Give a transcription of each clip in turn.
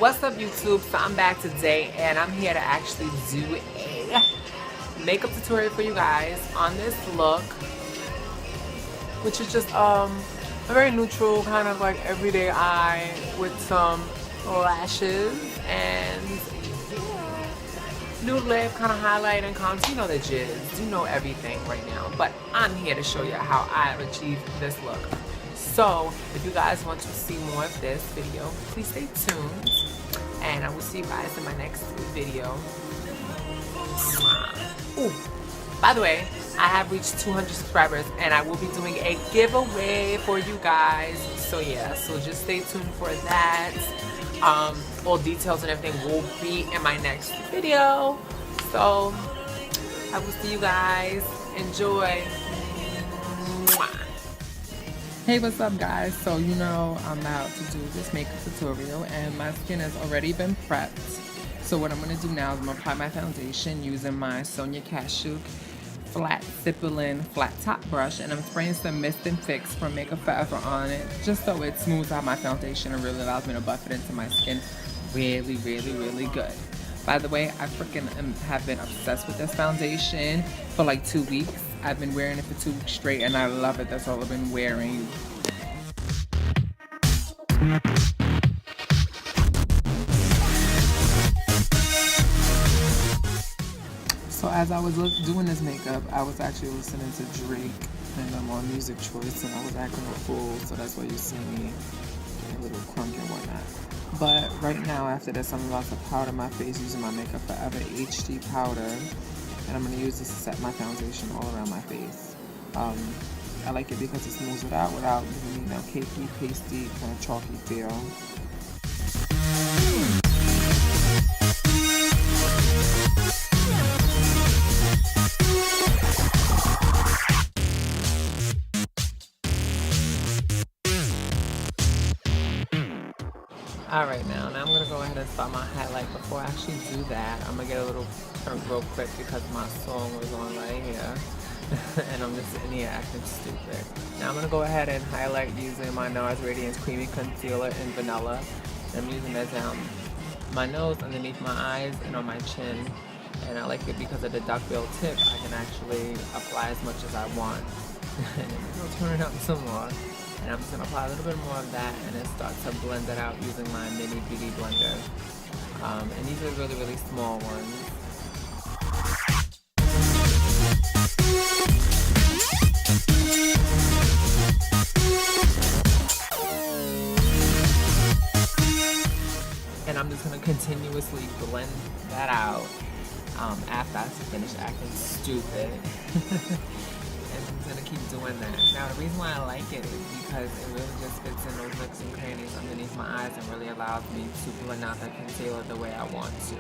What's up, YouTube? So I'm back today and I'm here to actually do a makeup tutorial for you guys on this look, which is just a very neutral kind of like everyday eye with some lashes and nude lip, kind of highlight and contour. You know the jizz, you know everything right now, but I'm here to show you how I achieved this look. So if you guys want to see more of this video, please stay tuned and I will see you guys in my next video. Ooh, by the way, I have reached 200 subscribers and I will be doing a giveaway for you guys. So yeah, so just stay tuned for that. All details and everything will be in my next video. So I will see you guys. Enjoy. Hey, what's up guys? So you know I'm about to do this makeup tutorial and my skin has already been prepped. So what I'm going to do now is I'm going to apply my foundation using my Sonia Kashuk flat Stippling flat top brush, and I'm spraying some Mist and Fix from Makeup Forever on it just so it smooths out my foundation and really allows me to buff it into my skin really good. By the way, I freaking have been obsessed with this foundation for like 2 weeks. I've been wearing it for 2 weeks straight and I love it. That's all I've been wearing. So as I was doing this makeup, I was actually listening to Drake and I'm on Music Choice and I was acting a fool, so that's why you see me getting a little crunk and whatnot. But right now, after this, I'm about to powder my face using my Makeup Forever HD powder. And I'm going to use this to set my foundation all around my face. I like it because it smooths it out without giving me no cakey, pasty, kind of chalky feel. Alright, now I'm going to go ahead and start my highlight. Before I actually do that, I'm going to get a little real quick because my song was on right here. And I'm just in here acting stupid. Now I'm going to go ahead and highlight using my Nars Radiance Creamy Concealer in Vanilla. I'm using that down my nose, underneath my eyes, and on my chin. And I like it because of the duckbill tip. I can actually apply as much as I want. And I'll turn it up some more. And I'm just going to apply a little bit more of that and then start to blend it out using my mini beauty blender. And these are really small ones. And I'm just going to continuously blend that out after I finish acting stupid. And I'm going to keep doing that. Now the reason why I like it is because it really just fits in those nooks and crannies underneath my eyes and really allows me to blend out that concealer the way I want to.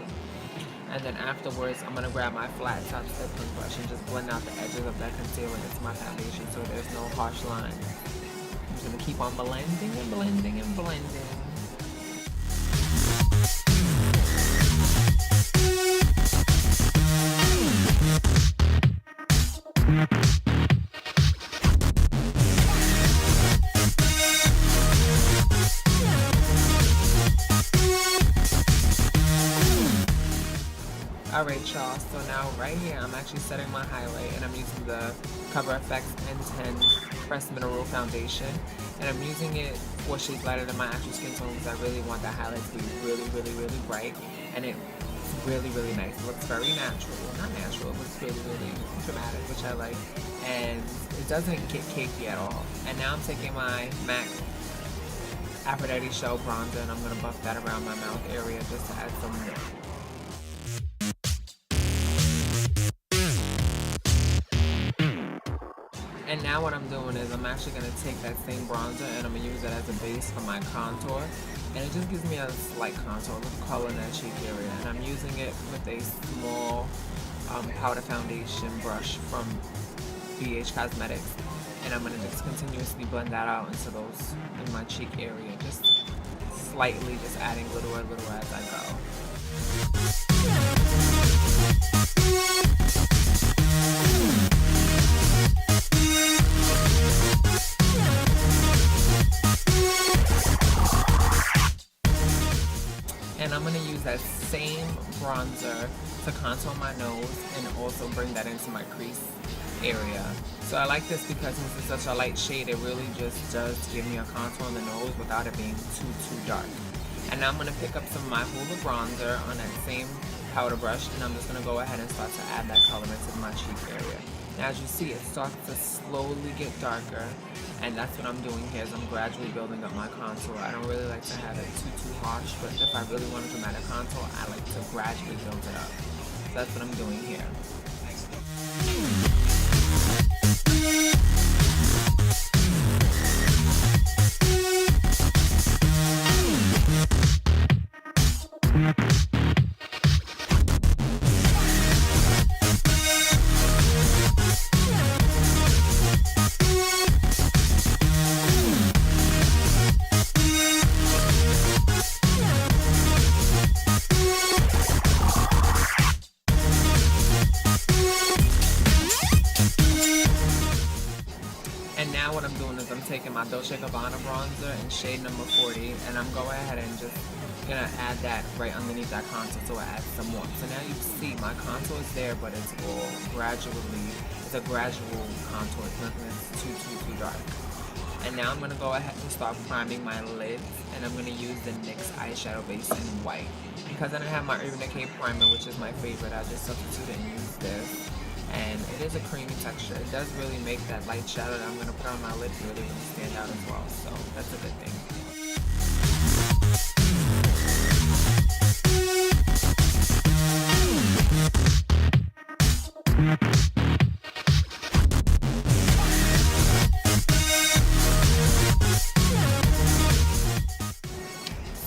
And then afterwards, I'm going to grab my flat top stippling brush and just blend out the edges of that concealer into my foundation so there's no harsh lines. I'm just going to keep on blending and blending and blending. Alright y'all, so now right here I'm actually setting my highlight and I'm using the Cover FX N10 Pressed Mineral Foundation, and I'm using it 4 shades lighter than my actual skin tone because I really want that highlight to be really bright, and it's really nice. It looks very natural. Well, not natural, it looks really dramatic, which I like, and it doesn't get cakey at all. And now I'm taking my MAC Aphrodite Shell Bronzer and I'm going to buff that around my mouth area just to add some more. And now what I'm doing is I'm actually going to take that same bronzer and I'm going to use it as a base for my contour. And it just gives me a slight contour, a little color in that cheek area. And I'm using it with a small powder foundation brush from BH Cosmetics. And I'm going to just continuously blend that out into those, in my cheek area. Just slightly, just adding little as I go. And I'm going to use that same bronzer to contour my nose and also bring that into my crease area. So I like this because since it's such a light shade, it really just does give me a contour on the nose without it being too dark. And now I'm going to pick up some of my Hoola bronzer on that same powder brush, and I'm just going to go ahead and start to add that color into my cheek area. Now as you see, it starts to slowly get darker, and that's what I'm doing here, is I'm gradually building up my contour. I don't really like to have it too harsh, but if I really want a dramatic contour, I like to gradually build it up. So that's what I'm doing here. And now what I'm doing is I'm taking my Dolcè Gabbana bronzer in shade number 40, and I'm going ahead and just gonna add that right underneath that contour so it adds some warmth. So now you see my contour is there, but it's all gradually, it's a gradual contour. It's nothing that's too dark. And now I'm gonna go ahead and start priming my lids, and I'm gonna use the Nyx Eyeshadow Base in white. Because I didn't have my Urban Decay primer, which is my favorite, I just substituted and used this. And it is a creamy texture. It does really make that light shadow that I'm going to put on my lip really stand out as well. So that's a good thing.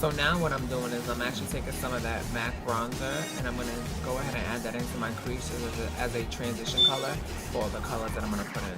So now what I'm doing is I'm actually taking some of that MAC bronzer, and I'm going to go ahead and add that into my creases as a transition color for the colors that I'm going to put in.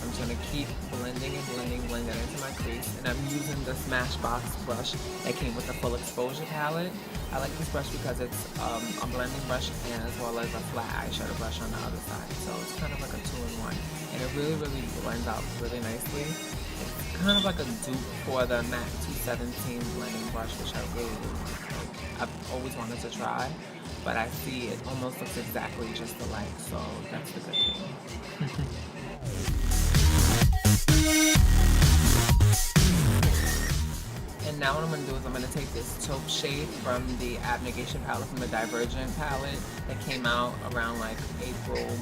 I'm just going to keep blending that into my crease, and I'm using the Smashbox brush that came with the full exposure palette. I like this brush because it's a blending brush and as well as a flat eyeshadow brush on the other side. So it's kind of like a two-in-one, and it really blends out really nicely. It's kind of like a dupe for the MAC 217 blending brush, which I really like. I've always wanted to try, but I see it almost looks exactly just alike, so that's the good thing. And now what I'm going to do is I'm going to take this taupe shade from the Abnegation palette, from the Divergent palette that came out around like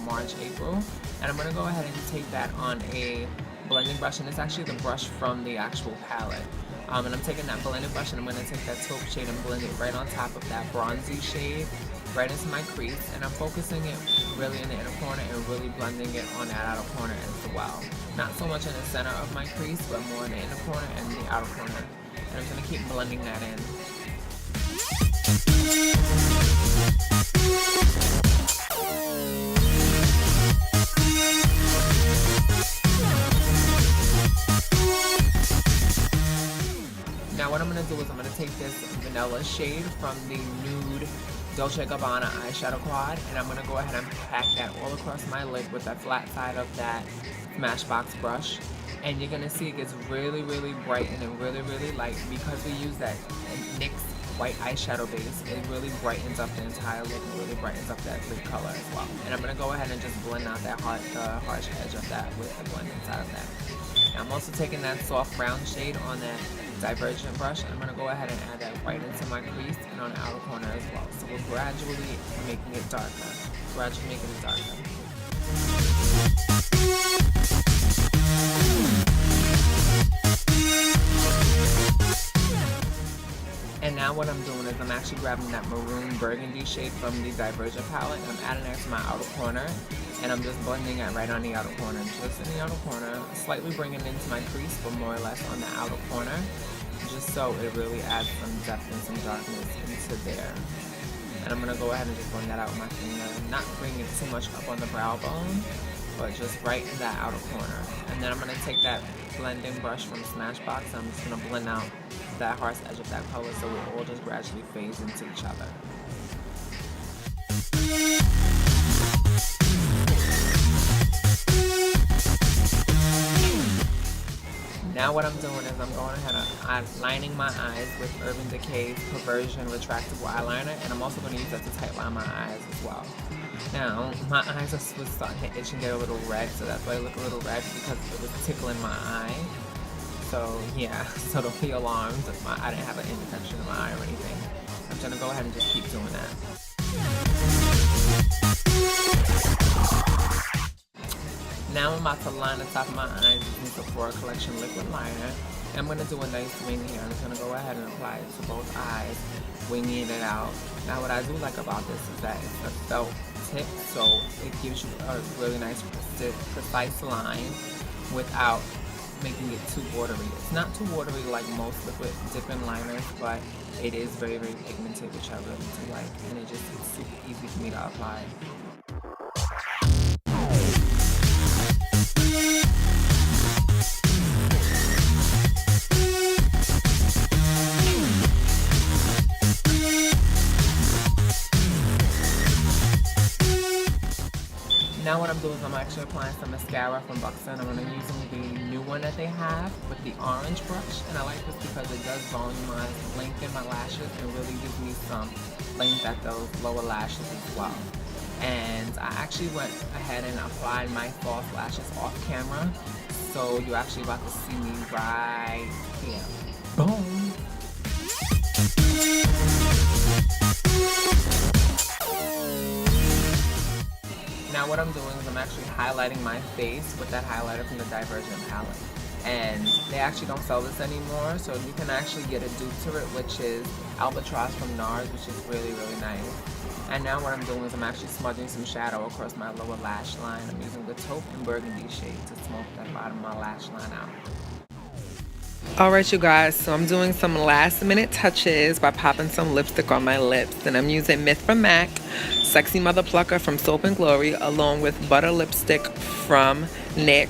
March, April. And I'm going to go ahead and take that on a blending brush, and it's actually the brush from the actual palette. And I'm taking that blending brush and I'm going to take that taupe shade and blend it right on top of that bronzy shade, right into my crease. And I'm focusing it really in the inner corner and really blending it on that outer corner as well. Not so much in the center of my crease, but more in the inner corner and the outer corner. And I'm going to keep blending that in. Now what I'm going to do is I'm going to take this vanilla shade from the nude Dolcè Gabbana eyeshadow quad, and I'm going to go ahead and pack that all across my lid with the flat side of that Smashbox brush. And you're going to see it gets really bright and really light because we use that NYX white eyeshadow base. It really brightens up the entire lid and really brightens up that lid color as well. And I'm going to go ahead and just blend out that harsh edge of that with the blend inside of that. Now I'm also taking that soft brown shade on that Divergent brush, and I'm going to go ahead and add that right into my crease and on the outer corner as well. So we're gradually making it darker. Gradually making it darker. And now what I'm doing is I'm actually grabbing that maroon burgundy shade from the Divergent palette, and I'm adding that to my outer corner, and I'm just blending it right on the outer corner, just in the outer corner, slightly bringing it into my crease, but more or less on the outer corner, just so it really adds some depth and some darkness into there. And I'm going to go ahead and just blend that out with my finger, not bringing it too much up on the brow bone, but just right in that outer corner. And then I'm going to take that blending brush from Smashbox, and I'm just going to blend out that harsh edge of that color so it all just gradually fades into each other. Now what I'm doing is I'm going ahead and I'm lining my eyes with Urban Decay's Perversion Retractable Eyeliner, and I'm also going to use that to tightline my eyes as well. Now, my eyes was starting to itch and get a little red, so that's why I look a little red, because it was tickling my eye. So yeah, so don't be alarmed. I didn't have an infection in my eye or anything. I'm going to go ahead and just keep doing that. Now I'm about to line the top of my eyes using Sephora Collection Liquid Liner. I'm going to do a nice wing here. I'm just going to go ahead and apply it to both eyes, winging it out. Now what I do like about this is that it's a felt tip, so it gives you a really nice precise line without making it too watery. It's not too watery like most liquid dipping liners, but it is very, very pigmented, which I really do like, and it just is super easy for me to apply. Now what I'm doing is I'm actually applying some mascara from Buxom. I'm going to use the new one that they have with the orange brush. And I like this because it does volumize, lengthen my lashes, and really gives me some length at those lower lashes as well. And I actually went ahead and applied my false lashes off camera. So you're actually about to see me right here. Boom! Now what I'm doing is I'm actually highlighting my face with that highlighter from the Divergent palette. And they actually don't sell this anymore, so you can actually get a dupe to it, which is Albatross from Nars, which is really, really nice. And now what I'm doing is I'm actually smudging some shadow across my lower lash line. I'm using the taupe and burgundy shade to smoke that bottom of my lash line out. Alright you guys, so I'm doing some last minute touches by popping some lipstick on my lips, and I'm using Myth from MAC, Sexy Mother Plucker from Soap and Glory, along with Butter Lipstick from NYX.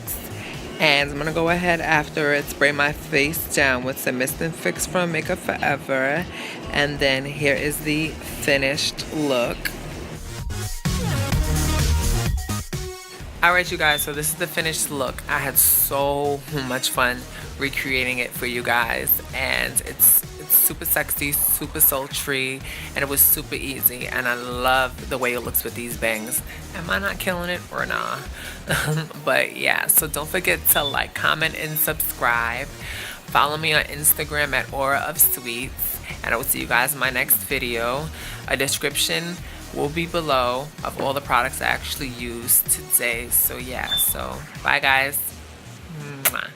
And I'm going to go ahead after it, spray my face down with some Mist and Fix from Makeup Forever, and then here is the finished look. Alright you guys, so this is the finished look. I had so much fun recreating it for you guys, and it's super sexy, super sultry, and it was super easy, and I love the way it looks with these bangs. Am I not killing it or nah? But yeah, so don't forget to like, comment, and subscribe. Follow me on Instagram at Aura of Sweets, and I will see you guys in my next video. A description will be below of all the products I actually used today. So yeah, so bye guys. Mwah.